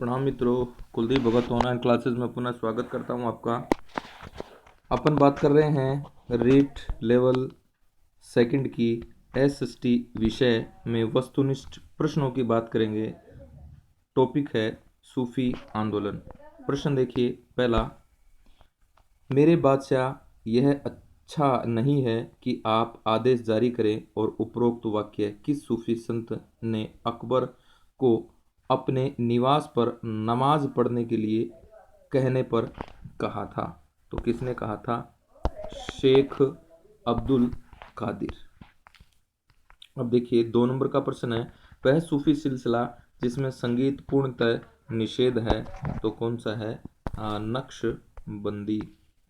प्रणाम मित्रों, कुलदीप भगत online classes में पुनः स्वागत करता हूं आपका। अपन बात कर रहे हैं रीट लेवल सेकंड की एसएसटी विषय में वस्तुनिष्ठ प्रश्नों की बात करेंगे। टॉपिक है सूफी आंदोलन। प्रश्न देखिए पहला, मेरे बादशाह, यह अच्छा नहीं है कि आप आदेश जारी करें और उपरोक्त वाक्य किस सूफी संत ने अकबर को अपने निवास पर नमाज पढ़ने के लिए कहने पर कहा था? तो किसने कहा था? शेख अब्दुल कादिर। अब देखिए 2 नंबर का प्रश्न है, वह सूफी सिलसिला जिसमें संगीत पूर्णतः निषेध है तो कौन सा है? नक्शबंदी।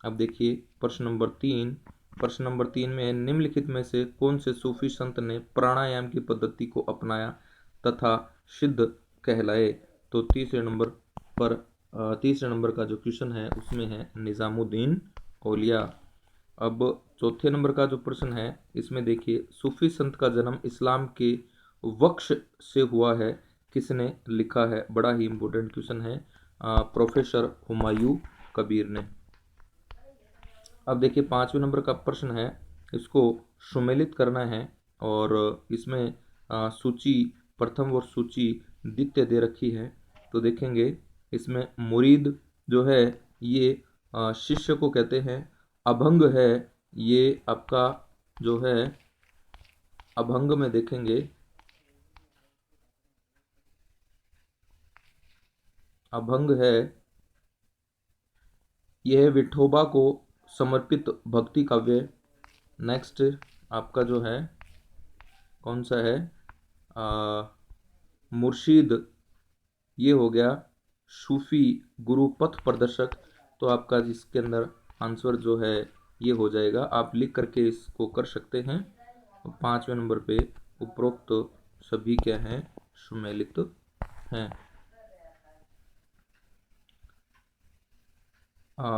अब देखिए प्रश्न नंबर 3 में है, निम्नलिखित में से कौन से सूफी संत ने प्राणायाम की पद्धति को अपनाया तथा सिद्ध कहलाए? तो तीसरे नंबर का जो क्वेश्चन है उसमें है निजामुद्दीन औलिया। अब चौथे नंबर का जो प्रश्न है इसमें देखिए, सूफी संत का जन्म इस्लाम के वक्श से हुआ है, किसने लिखा है? बड़ा ही इंपॉर्टेंट क्वेश्चन है, प्रोफेसर हुमायूं कबीर ने। अब देखिए 5वें नंबर का प्रश्न है, इसको सुमेलित करना है और इसमें सूची प्रथम और सूची द्वितीय दे रखी है। तो देखेंगे इसमें मुरीद जो है ये शिष्य को कहते हैं, अभंग है ये आपका जो है अभंग में देखेंगे अभंग है यह विठोबा को समर्पित भक्ति काव्य। नेक्स्ट आपका जो है कौन सा है? मुर्शीद, ये हो गया सूफी गुरु पथ प्रदर्शक। तो आपका जिसके अंदर आंसर जो है ये हो जाएगा, आप लिख करके इसको कर सकते हैं। 5वें नंबर पे उपरोक्त सभी क्या हैं? सुमेलित हैं।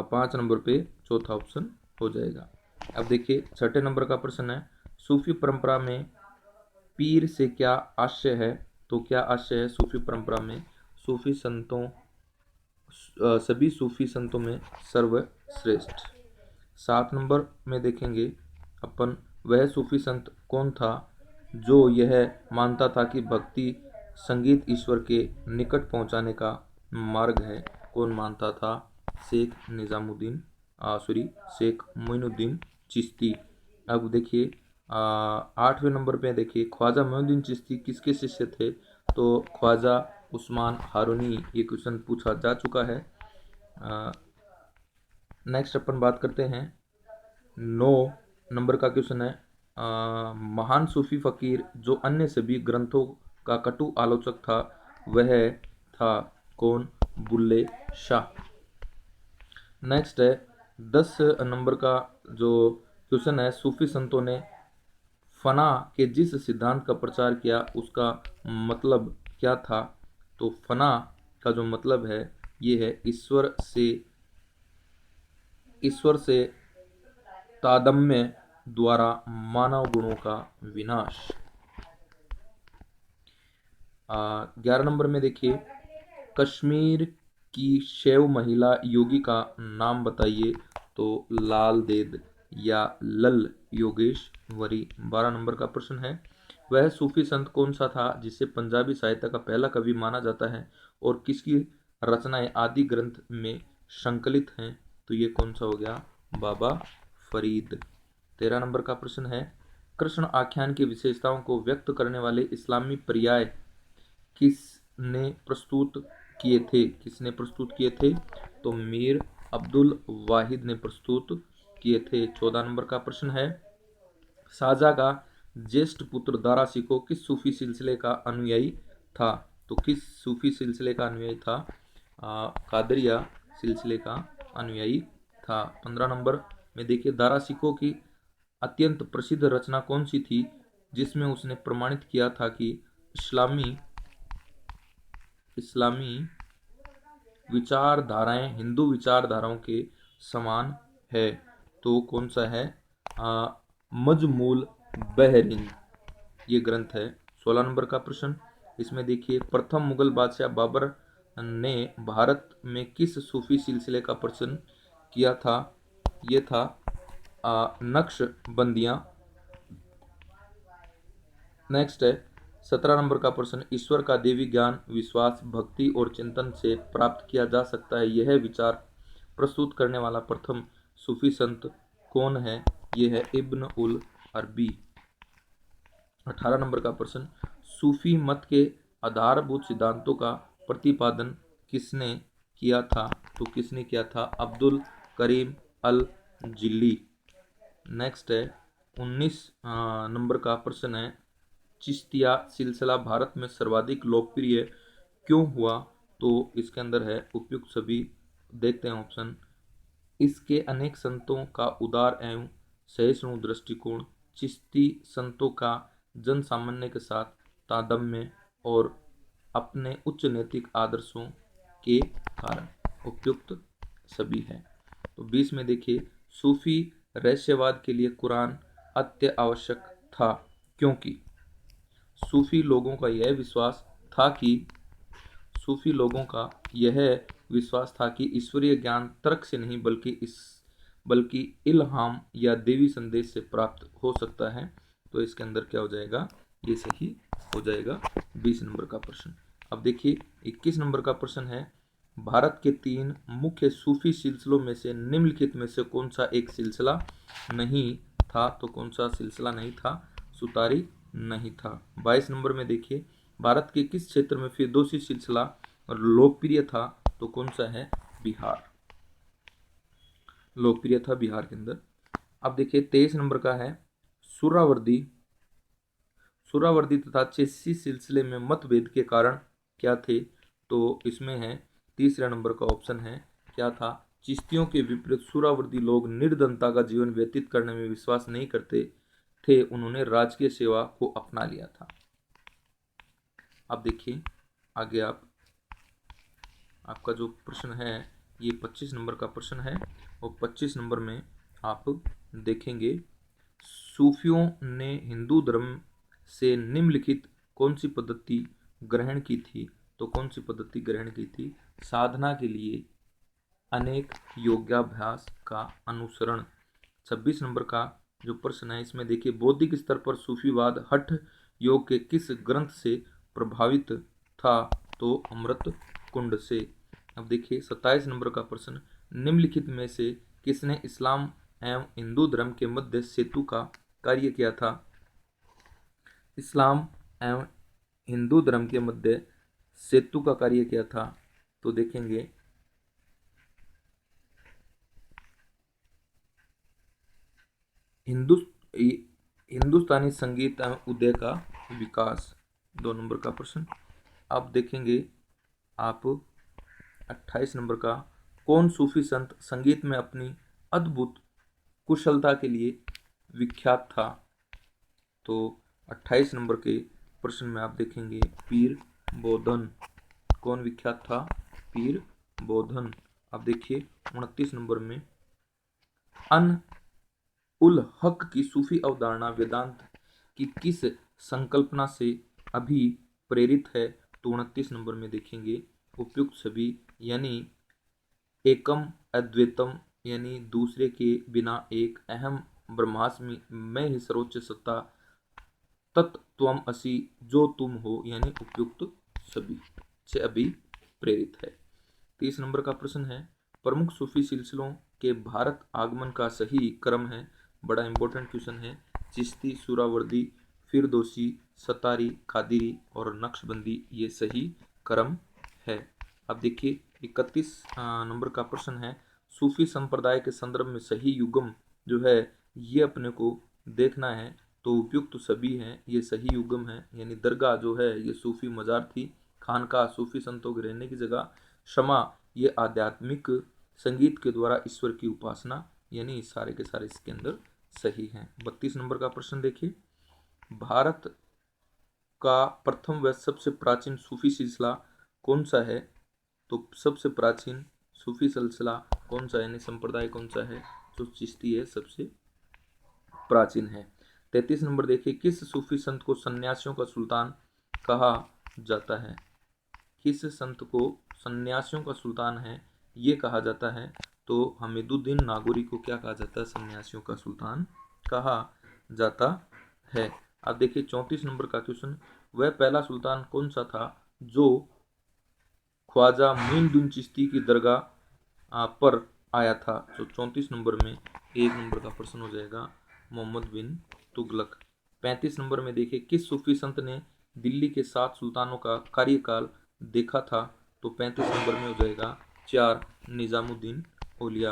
5 नंबर पे चौथा ऑप्शन हो जाएगा। अब देखिए 6ठे नंबर का प्रश्न है, सूफी परंपरा में पीर से क्या आशय है? तो क्या आशय है सूफी परंपरा में? सूफी संतों सभी सूफी संतों में सर्वश्रेष्ठ। 7 नंबर में देखेंगे अपन, वह सूफी संत कौन था जो यह मानता था कि भक्ति संगीत ईश्वर के निकट पहुंचाने का मार्ग है? कौन मानता था? शेख मोइनुद्दीन चिश्ती। अब देखिए 8वें नंबर पे देखिए, ख्वाजा मोइनुद्दीन चिश्ती किसके शिष्य थे? तो ख्वाजा उस्मान हारूनी। ये क्वेश्चन पूछा जा चुका है। नेक्स्ट अपन बात करते हैं 9 नंबर का क्वेश्चन है, महान सूफी फकीर जो अन्य सभी ग्रंथों का कटु आलोचक था वह था कौन? बुल्ले शाह। नेक्स्ट है 10 नंबर का जो क्वेश्चन है, सूफी संतों ने फना के जिस सिद्धांत का प्रचार किया उसका मतलब क्या था? तो फना का जो मतलब है ये है ईश्वर से तादम्य द्वारा मानव गुणों का विनाश। 11 नंबर में देखिए, कश्मीर की शैव महिला योगी का नाम बताइए। तो लाल देद या लल योगेश्वरी। 12 नंबर का प्रश्न है, वह सूफी संत कौन सा था जिसे पंजाबी साहित्य का पहला कवि माना जाता है और किसकी रचनाएं आदि ग्रंथ में संकलित हैं? तो ये कौन सा हो गया? बाबा फरीद। 13 नंबर का प्रश्न है, कृष्ण आख्यान की विशेषताओं को व्यक्त करने वाले इस्लामी पर्याय किसने प्रस्तुत किए थे? तो मीर अब्दुल वाहिद ने प्रस्तुत किए थे। 14 नंबर का प्रश्न है, शाहजहां का ज्येष्ठ पुत्र दारा शिकोह किस सूफी सिलसिले का अनुयायी था? तो किस सूफी सिलसिले का अनुयायी था? कादरिया सिलसिले का अनुयायी था। 15 नंबर में देखिए, दारा शिकोह की अत्यंत प्रसिद्ध रचना कौन सी थी जिसमें उसने प्रमाणित किया था कि इस्लामी विचारधाराएं हिंदू विचारधाराओं के समान है? तो कौन सा है? मजमूल बहरीन ये ग्रंथ है। 16 नंबर का प्रश्न, इसमें देखिए, प्रथम मुगल बादशाह बाबर ने भारत में किस सूफी सिलसिले का प्रचलन किया था? ये था नक्शबंदियाँ। नेक्स्ट है 17 नंबर का प्रश्न, ईश्वर का देवी ज्ञान, विश्वास, भक्ति और चिंतन से प्राप्त किया जा सकता है, यह विचार प्रस्तुत करने वाला प्रथम सूफी संत कौन है? यह है इब्न उल अरबी। 18 नंबर का प्रश्न, सूफी मत के आधारभूत सिद्धांतों का प्रतिपादन किसने किया था? तो किसने किया था? अब्दुल करीम अल जिल्ली। नेक्स्ट है 19 नंबर का प्रश्न है, चिश्तिया सिलसिला भारत में सर्वाधिक लोकप्रिय क्यों हुआ? तो इसके अंदर है उपयुक्त सभी। देखते हैं ऑप्शन। इसके अनेक संतों का उदार एवं सहिष्णु दृष्टिकोण, चिश्ती संतों का जन सामान्य के साथ तादात्म्य और अपने उच्च नैतिक आदर्शों के कारण। उपयुक्त सभी है। तो 20 में देखिए, सूफी रहस्यवाद के लिए कुरान अत्य आवश्यक था क्योंकि सूफी लोगों का यह विश्वास था कि सूफी लोगों का यह विश्वास था कि ईश्वरीय ज्ञान तर्क से नहीं बल्कि इल्हाम या देवी संदेश से प्राप्त हो सकता है। तो इसके अंदर क्या हो जाएगा? ये सही हो जाएगा 20 नंबर का प्रश्न। अब देखिए 21 नंबर का प्रश्न है, भारत के 3 मुख्य सूफी सिलसिलों में से निम्नलिखित में से कौन सा एक सिलसिला नहीं था? तो कौन सा सिलसिला नहीं था? सुतारी नहीं था। 22 नंबर में देखिए, भारत के किस क्षेत्र में फिरदौसी सिलसिला लोकप्रिय था? तो कौन सा है? बिहार। लोकप्रिय था बिहार के अंदर। अब देखिए 23 नंबर का है, सुरावर्दी तथा चिश्ती सिलसिले में मतभेद के कारण क्या थे? तो इसमें है तीसरा नंबर का ऑप्शन है, क्या था? चिश्तियों के विपरीत सुरावर्दी लोग निर्धनता का जीवन व्यतीत करने में विश्वास नहीं करते थे, उन्होंने राजकीय सेवा को अपना लिया था। अब देखिए आगे आपका जो प्रश्न है ये 25 नंबर का प्रश्न है और 25 नंबर में आप देखेंगे, सूफियों ने हिंदू धर्म से निम्नलिखित कौन सी पद्धति ग्रहण की थी? तो कौन सी पद्धति ग्रहण की थी? साधना के लिए अनेक योगाभ्यास का अनुसरण। 26 नंबर का जो प्रश्न है इसमें देखिए, बौद्धिक स्तर पर सूफीवाद हठ योग के किस ग्रंथ से प्रभावित था? तो अमृत कुंड से। अब देखिए 27 नंबर का प्रश्न, निम्नलिखित में से किसने इस्लाम एवं हिंदू धर्म के मध्य सेतु का कार्य किया था? इस्लाम एवं हिंदू धर्म के मध्य सेतु का कार्य किया था। तो देखेंगे हिंदुस्तानी संगीत एवं उदय का विकास। 2 नंबर का प्रश्न। अब देखेंगे आप 28 नंबर का, कौन सूफी संत संगीत में अपनी अद्भुत कुशलता के लिए विख्यात था? तो 28 नंबर के प्रश्न में आप देखेंगे पीर बोधन। कौन विख्यात था? पीर बोधन। अब देखिए 29 नंबर में, अन उल हक की सूफी अवधारणा वेदांत की किस संकल्पना से अभिप्रेरित है? तो 29 नंबर में देखेंगे उपयुक्त सभी, यानी एकम अद्वैतम, यानी दूसरे के बिना एक, अहम ब्रह्मास्मि, मैं ही सर्वोच्च सत्ता, तत्त्वम असि, जो तुम हो, यानी उपयुक्त सभी से अभिप्रेरित है। 30 नंबर का प्रश्न है, प्रमुख सूफी सिलसिलों के भारत आगमन का सही क्रम है? बड़ा इंपॉर्टेंट क्वेश्चन है। चिश्ती, सुरावर्दी, फिरदौसी, सतारी, कादिरी और नक्शबंदी, ये सही क्रम है। अब देखिए 31 नंबर का प्रश्न है, सूफी संप्रदाय के संदर्भ में सही युगम जो है ये अपने को देखना है। तो उपयुक्त सभी हैं, ये सही युगम है, यानी दरगाह जो है ये सूफी मजार थी, खानका सूफी संतों के रहने की जगह, क्षमा ये आध्यात्मिक संगीत के द्वारा ईश्वर की उपासना, यानी सारे के सारे इसके अंदर सही हैं। 32 नंबर का प्रश्न देखिए, भारत का प्रथम व सबसे प्राचीन सूफी सिलसिला कौन सा है? तो सबसे प्राचीन सूफी सिलसिला कौन सा है, यानी संप्रदाय कौन सा है? जो चिश्ती है, सबसे प्राचीन है। 33 नंबर देखिए, किस सूफी संत को सन्यासियों का सुल्तान कहा जाता है? किस संत को सन्यासियों का सुल्तान है ये कहा जाता है, तो हमीदुद्दीन नागौरी को क्या कहा जाता है? सन्यासियों का सुल्तान कहा जाता है। अब देखिए 34 नंबर का क्वेश्चन, वह पहला सुल्तान कौन सा था जो ख्वाजा मोइनुद्दीन चिश्ती की दरगाह पर आया था? तो 34 नंबर में 1 नंबर का प्रश्न हो जाएगा मोहम्मद बिन तुगलक। 35 नंबर में देखिए किस सूफी संत ने दिल्ली के 7 सुल्तानों का कार्यकाल देखा था? तो 35 नंबर में हो जाएगा 4 निजामुद्दीन औलिया।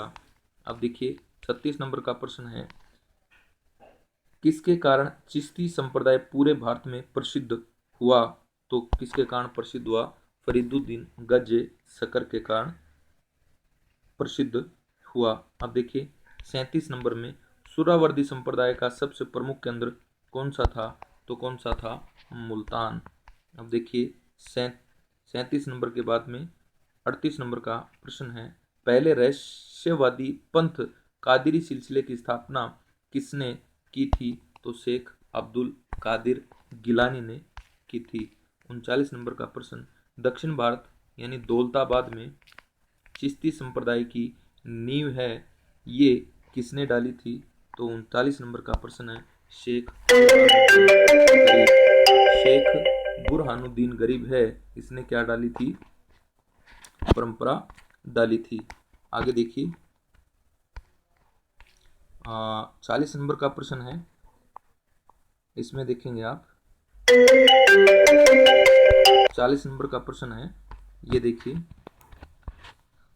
अब देखिए 36 नंबर का प्रश्न है, किसके कारण चिश्ती संप्रदाय पूरे भारत में प्रसिद्ध हुआ? तो किसके कारण प्रसिद्ध हुआ? फरीदुद्दीन गज शकर के कारण प्रसिद्ध हुआ। अब देखिए 37 नंबर में सुहरावर्दी संप्रदाय का सबसे प्रमुख केंद्र कौन सा था? तो कौन सा था? मुल्तान। अब देखिए 37 नंबर के बाद में 38 नंबर का प्रश्न है, पहले रहस्यवादी पंथ कादिरी सिलसिले की स्थापना किसने की थी? तो शेख अब्दुल कादिर गिलानी ने की थी। 39 नंबर का प्रश्न, दक्षिण भारत यानी दौलताबाद में चिश्ती संप्रदाय की नींव है ये किसने डाली थी? तो 39 नंबर का प्रश्न है शेख बुरहानुद्दीन गरीब है, इसने क्या डाली थी? परंपरा डाली थी। आगे देखिए 40 नंबर का प्रश्न है, इसमें देखेंगे आप 40 नंबर का प्रश्न है, ये देखिए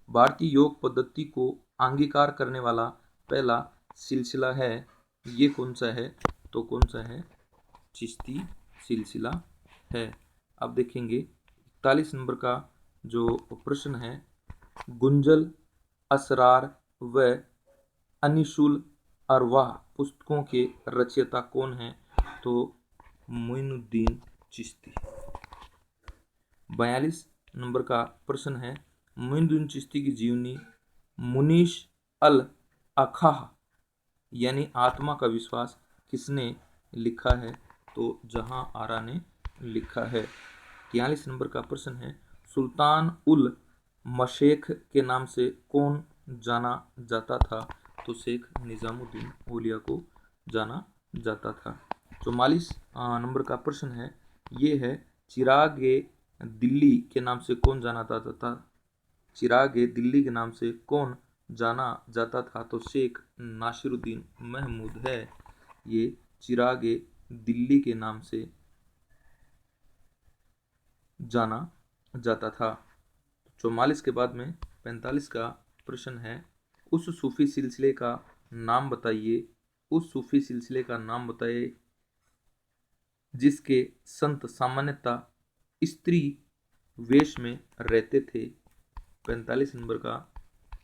भारतीय योग पद्धति को अंगीकार करने वाला पहला सिलसिला है ये कौन सा है? तो कौन सा है? चिश्ती सिलसिला है। अब देखेंगे 41 नंबर का जो प्रश्न है, गुंजल असरार व अनिशुल अरवाह पुस्तकों के रचयिता कौन है? तो मोइनुद्दीन चिश्ती। 42 नंबर का प्रश्न है, मोइनुद्दीन चिश्ती की जीवनी मुनीश अल अखाह यानी आत्मा का विश्वास किसने लिखा है? तो जहां आरा ने लिखा है। 43 नंबर का प्रश्न है, सुल्तान उल मशेख के नाम से कौन जाना जाता था? तो शेख निजामुद्दीन औलिया को जाना जाता था। 44 नंबर का प्रश्न है, ये है चिरागे दिल्ली के नाम से कौन जाना जाता था? चिरागे दिल्ली के नाम से कौन जाना जाता था? तो शेख नासिरुद्दीन महमूद है ये चिरागे दिल्ली के नाम से जाना जाता था। 44 के बाद में 45 का प्रश्न है, उस सूफी सिलसिले का नाम बताइए, उस सूफी सिलसिले का नाम बताइए जिसके संत सामान्यतः स्त्री वेश में रहते थे। 45 नंबर का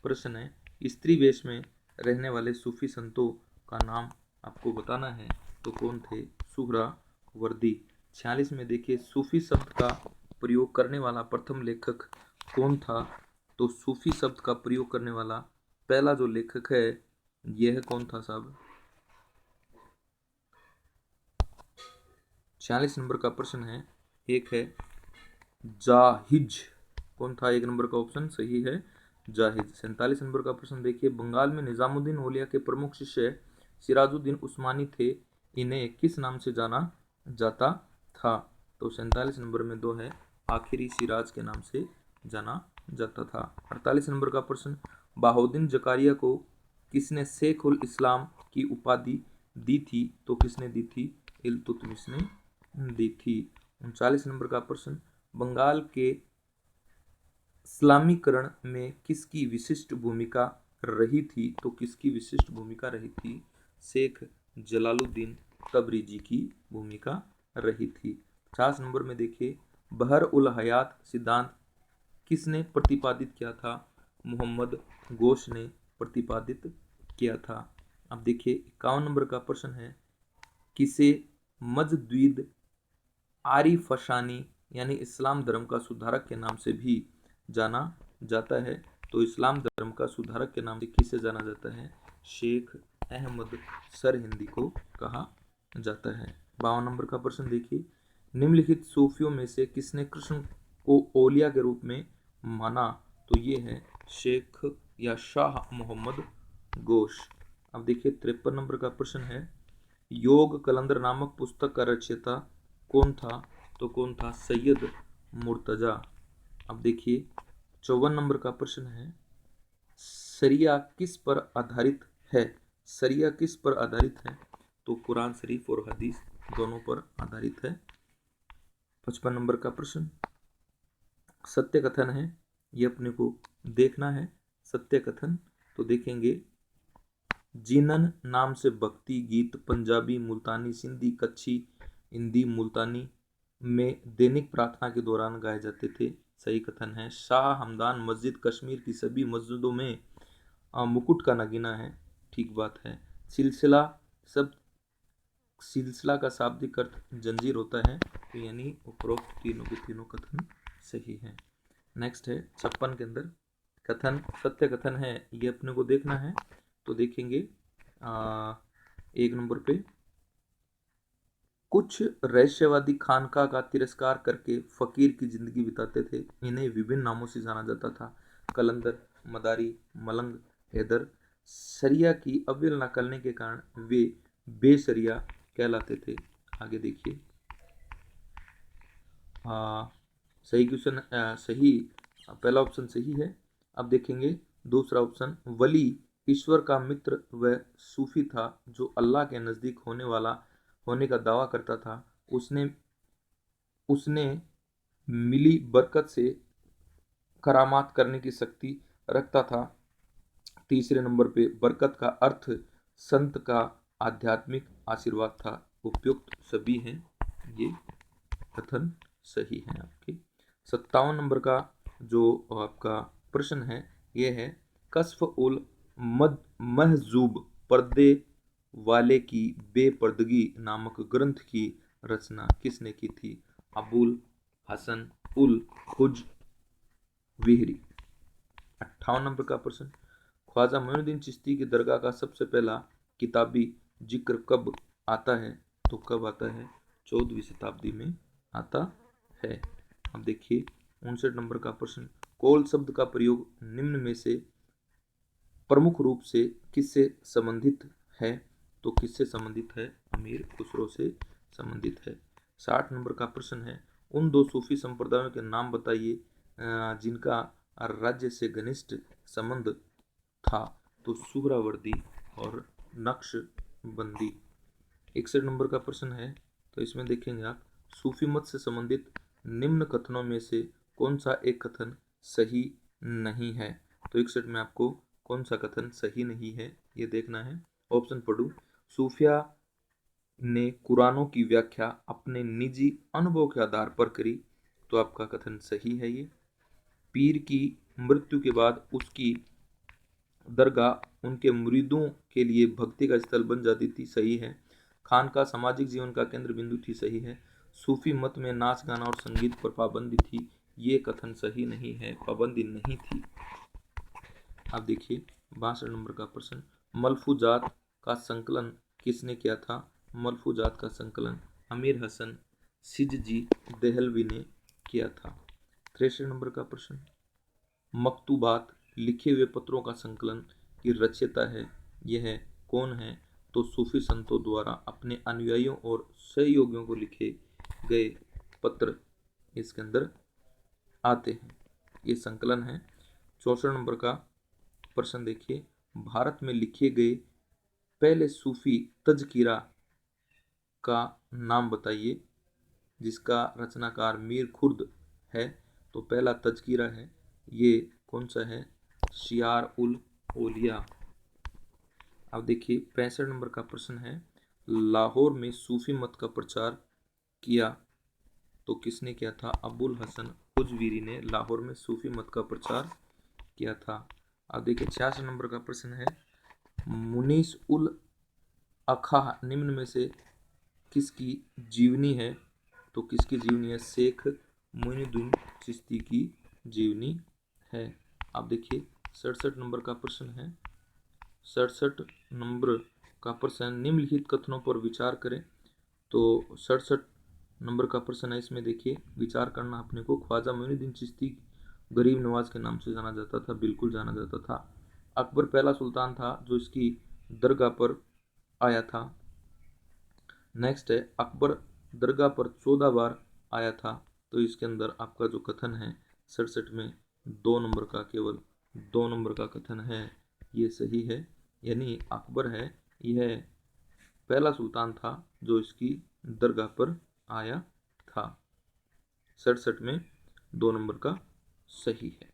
प्रश्न है, स्त्री वेश में रहने वाले सूफी संतों का नाम आपको बताना है, तो कौन थे? सुहरावर्दी। 46 में देखिए सूफी शब्द का प्रयोग करने वाला प्रथम लेखक कौन था? तो सूफी शब्द का प्रयोग करने वाला पहला जो लेखक है यह कौन था साहब? 46 नंबर का प्रश्न है, एक है जाहिज। कौन था? 1 नंबर का ऑप्शन सही है जाहिज। 47 नंबर का प्रश्न देखिए, बंगाल में निजामुद्दीन औलिया के प्रमुख शिष्य सिराजुद्दीन उस्मानी थे, इन्हें किस नाम से जाना जाता था? तो 47 नंबर में 2 है आखिरी सिराज के नाम से जाना जाता था। 48 नंबर का प्रश्न, बहाउद्दीन जकारिया को किसने शेख उल इस्लाम की उपाधि दी थी? तो किसने दी थी? इल्तुतमिश ने दी थी। 39 नंबर का प्रश्न, बंगाल के इस्लामीकरण में किसकी विशिष्ट भूमिका रही थी? तो किसकी विशिष्ट भूमिका रही थी? शेख जलालुद्दीन तबरीजी की भूमिका रही थी। 50 नंबर में देखिए, बहर उल हयात सिद्धांत किसने प्रतिपादित किया था? मोहम्मद गोश ने प्रतिपादित किया था। अब देखिए 51 नंबर का प्रश्न है, किसे मजद्वीद आरिफशानी यानी इस्लाम धर्म का सुधारक के नाम से भी जाना जाता है? तो इस्लाम धर्म का सुधारक के नाम से किसे जाना जाता है? शेख अहमद सरहिंदी को कहा जाता है। 52 नंबर का प्रश्न देखिए, निम्नलिखित सूफियों में से किसने कृष्ण को औलिया के रूप में माना तो ये है शेख या शाह मोहम्मद गोश। अब देखिए 53 नंबर का प्रश्न है, योग कलंदर नामक पुस्तक का रचयिता कौन था? तो कौन था? सैयद मुर्तजा। अब देखिए 54 नंबर का प्रश्न है, शरिया किस पर आधारित है? शरिया किस पर आधारित है? तो कुरान शरीफ और हदीस दोनों पर आधारित है। 55 नंबर का प्रश्न, सत्य कथन है, ये अपने को देखना है। सत्य कथन तो देखेंगे, जीनन नाम से भक्ति गीत पंजाबी, मुल्तानी, सिंधी, कच्छी, हिंदी, मुल्तानी में दैनिक प्रार्थना के दौरान गाए जाते थे। सही कथन है। शाह हमदान मस्जिद कश्मीर की सभी मस्जिदों में मुकुट का नगीना है। ठीक बात है। सिलसिला सिलसिला का शाब्दिक अर्थ जंजीर होता है, तो यानी उपरोक्त तीनों के तीनों कथन सही है। नेक्स्ट है 56 के अंदर कथन, सत्य कथन है, ये अपने को देखना है। तो देखेंगे 1 नंबर पे, कुछ रहस्यवादी खानका का तिरस्कार करके फकीर की जिंदगी बिताते थे। इन्हें विभिन्न नामों से जाना जाता था, कलंदर, मदारी, मलंग, हैदर। सरिया की अवहेलना करने के कारण वे बेसरिया कहलाते थे। आगे देखिए, सही क्वेश्चन, सही पहला ऑप्शन सही है। अब देखेंगे दूसरा ऑप्शन, वली ईश्वर का मित्र व सूफी था जो अल्लाह के नज़दीक होने का दावा करता था। उसने मिली बरकत से करामात करने की शक्ति रखता था। तीसरे नंबर पे, बरकत का अर्थ संत का आध्यात्मिक आशीर्वाद था। उपयुक्त सभी हैं, ये कथन सही है आपके। 57 नंबर का जो आपका प्रश्न है, ये है, कश्फ उल महजूब पर्दे वाले की बेपर्दगी नामक ग्रंथ की रचना किसने की थी? अबुल हसन उल हुज विहरी। 58 नंबर का प्रश्न, ख्वाजा मोइनुद्दीन चिश्ती की दरगाह का सबसे पहला किताबी जिक्र कब आता है? तो कब आता है? 14वीं शताब्दी में आता है। अब देखिए 59 नंबर का प्रश्न, कौल शब्द का प्रयोग निम्न में से प्रमुख रूप से किससे संबंधित है? तो किससे संबंधित है? अमीर खुसरो से संबंधित है। 60 नंबर का प्रश्न है, उन दो सूफी संप्रदायों के नाम बताइए जिनका राज्य से घनिष्ठ संबंध था। तो सुहरावर्दी और नक्शबंदी। 61 नंबर का प्रश्न है, तो इसमें देखेंगे आप, सूफी मत से संबंधित निम्न कथनों में से कौन सा एक कथन सही नहीं है? तो 61 में आपको कौन सा कथन सही नहीं है ये देखना है। ऑप्शन पढ़ूं, सूफिया ने कुरानों की व्याख्या अपने निजी अनुभव के आधार पर करी, तो आपका कथन सही है ये। पीर की मृत्यु के बाद उसकी दरगाह उनके मुरीदों के लिए भक्ति का स्थल बन जाती थी, सही है। खानका सामाजिक जीवन का केंद्र बिंदु थी, सही है। सूफी मत में नाच गाना और संगीत पर पाबंदी थी, ये कथन सही नहीं है, पाबंदी नहीं थी। अब देखिए 62 नंबर का प्रश्न, मलफूजात का संकलन किसने किया था? मलफूजात का संकलन अमीर हसन सिजजी देहलवी ने किया था। 63 नंबर का प्रश्न, मकतूबात लिखे हुए पत्रों का संकलन की रचयिता है, यह कौन है? तो सूफी संतों द्वारा अपने अनुयायियों और सहयोगियों को लिखे गए पत्र इसके अंदर आते हैं, ये संकलन है। 64 नंबर का प्रश्न देखिए, भारत में लिखे गए पहले सूफी तजकिरा का नाम बताइए जिसका रचनाकार मीर खुर्द है। तो पहला तजकिरा है, ये कौन सा है? शियार उल ओलिया। अब देखिए 65 नंबर का प्रश्न है, लाहौर में सूफी मत का प्रचार किया, तो किसने किया था? अबुल हसन उजवीरी ने लाहौर में सूफी मत का प्रचार किया था। अब देखिए 66 नंबर का प्रश्न है, मुनीस उल अखा निम्न में से किसकी जीवनी है? तो किसकी जीवनी है? शेख मोइनुद्दीन चिश्ती की जीवनी है। आप देखिए 67 नंबर का प्रश्न है, 67 नंबर का प्रश्न, निम्नलिखित कथनों पर विचार करें। तो 67 नंबर का प्रश्न है, इसमें देखिए विचार करना अपने को, ख्वाजा मोइनुद्दीन चिश्ती गरीब नवाज के नाम से जाना जाता था, बिल्कुल जाना जाता था। अकबर पहला सुल्तान था जो इसकी दरगाह पर आया था। नेक्स्ट है अकबर दरगाह पर 14 बार आया था। तो इसके अंदर आपका जो कथन है 67 में 2 नंबर का, केवल 2 नंबर का कथन है, ये सही है। यानी अकबर है यह पहला सुल्तान था जो इसकी दरगाह पर आया था। 67 में 2 नंबर का सही है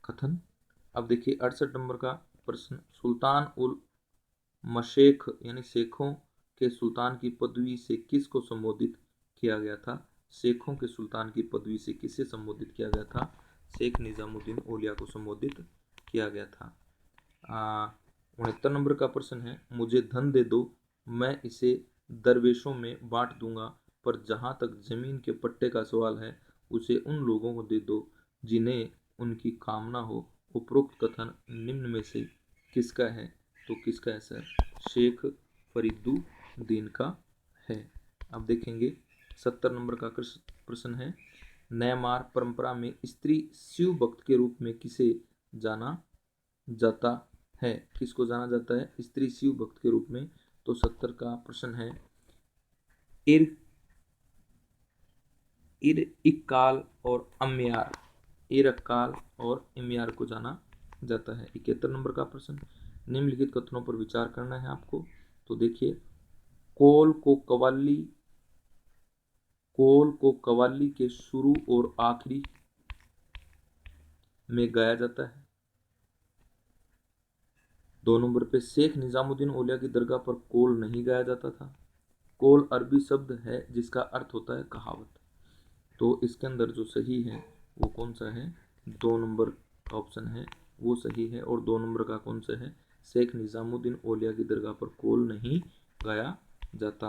कथन। अब देखिए 68 नंबर का प्रश्न, सुल्तान उल मशेख यानी शेखों के सुल्तान की पदवी से किसको संबोधित किया गया था? शेखों के सुल्तान की पदवी से किसे संबोधित किया गया था? शेख निजामुद्दीन औलिया को संबोधित किया गया था। 69 नंबर का प्रश्न है, मुझे धन दे दो, मैं इसे दरवेशों में बांट दूंगा, पर जहां तक जमीन के पट्टे का सवाल है उसे उन लोगों को दे दो जिन्हें उनकी कामना हो। उपरोक्त कथन निम्न में से किसका है? तो किसका है सर? शेख फरीदुद्दीन का है। अब देखेंगे 70 नंबर का प्रश्न है, नयमार परंपरा में स्त्री शिव भक्त के रूप में किसे जाना जाता है? किसको जाना जाता है स्त्री शिव भक्त के रूप में? तो 70 का प्रश्न है, इक्काल और अम्यार, इरक्काल और इम्यार को जाना जाता है। 71 नंबर का प्रश्न, निम्नलिखित कथनों पर विचार करना है आपको। तो देखिए, कोल को कव्वाली के शुरू और आखिरी में गाया जाता है। 2 नंबर पे, शेख निजामुद्दीन औलिया की दरगाह पर कोल नहीं गाया जाता था। कोल अरबी शब्द है जिसका अर्थ होता है कहावत। तो इसके अंदर जो सही है वो कौन सा है? 2 नंबर का ऑप्शन है वो सही है। और 2 नंबर का कौन सा है? शेख निजामुद्दीन औलिया की दरगाह पर कोल नहीं गाया जाता।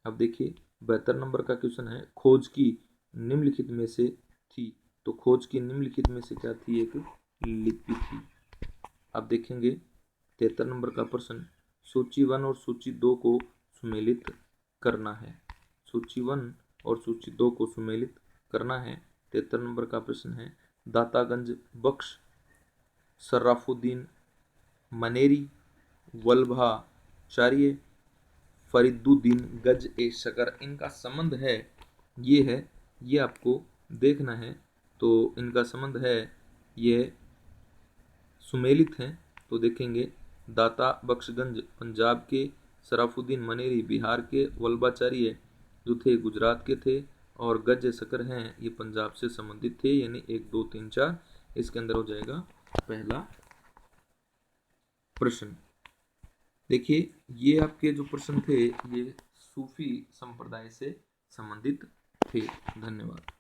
अब देखिए 72 नंबर का क्वेश्चन है, खोज की निम्नलिखित में से थी। तो खोज की निम्नलिखित में से क्या थी? एक लिपि थी। अब देखेंगे 73 नंबर का प्रश्न, सूची 1 और सूची 2 को सुमेलित करना है। सूची 1 और सूची 2 को सुमेलित करना है। 73 नंबर का प्रश्न है, दातागंज बख्श शराफुद्दीन मनेरी वल्लभाचार्य फरीदुद्दीन गज ए शकर, इनका संबंध है ये है, ये आपको देखना है। तो इनका संबंध है ये सुमेलित हैं। तो देखेंगे, दाता बख्शगंज पंजाब के, शराफुद्दीन मनेरी बिहार के, वल्लभाचार्य जो थे गुजरात के थे, और गज शकर हैं ये पंजाब से संबंधित थे। यानी 1 2 3 4 इसके अंदर हो जाएगा पहला प्रश्न। देखिए ये आपके जो प्रश्न थे ये सूफी संप्रदाय से संबंधित थे। धन्यवाद।